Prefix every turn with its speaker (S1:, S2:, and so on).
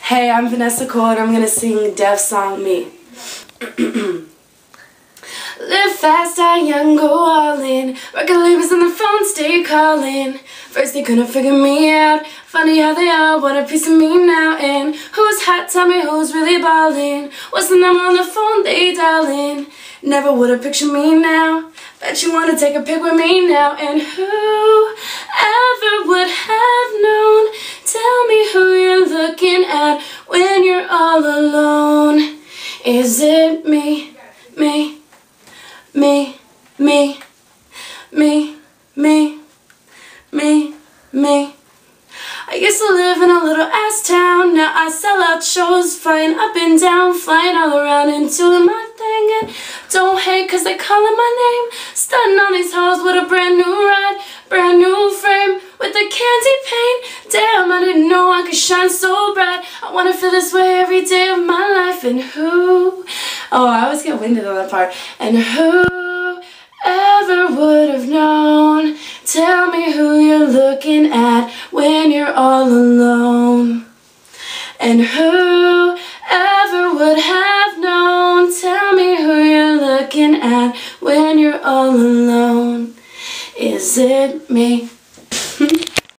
S1: Hey, I'm Vanessa Cole and I'm gonna sing Def's song Me. Live fast, die young, go all in. Record labels on the phone, stay calling. First they couldn't figure me out. Funny how they all want a piece of me now. And who's hot, tell me who's really ballin'. What's the number on the phone, they dialin'. Never would've pictured me now. Bet you wanna take a pic with me now. And whoever would have known. Tell me who you're looking at when you're all alone. Is it me, me, me, me, me, me, me, me? I used to live in a little ass town. Now I sell out shows, flying up and down, flying all around and doing my thing. And don't hate cause they calling my name. Stunting on these halls with a brand new ride, brand new frame with the candy paint. Damn, I didn't know I could shine so bright. I wanna feel this way every day of my life. And who, oh, I always get winded on that part. And whoever would have known. Tell me who you're looking at when you're all alone. And whoever would have known. Tell me who you're looking at when you're all alone. Is it me?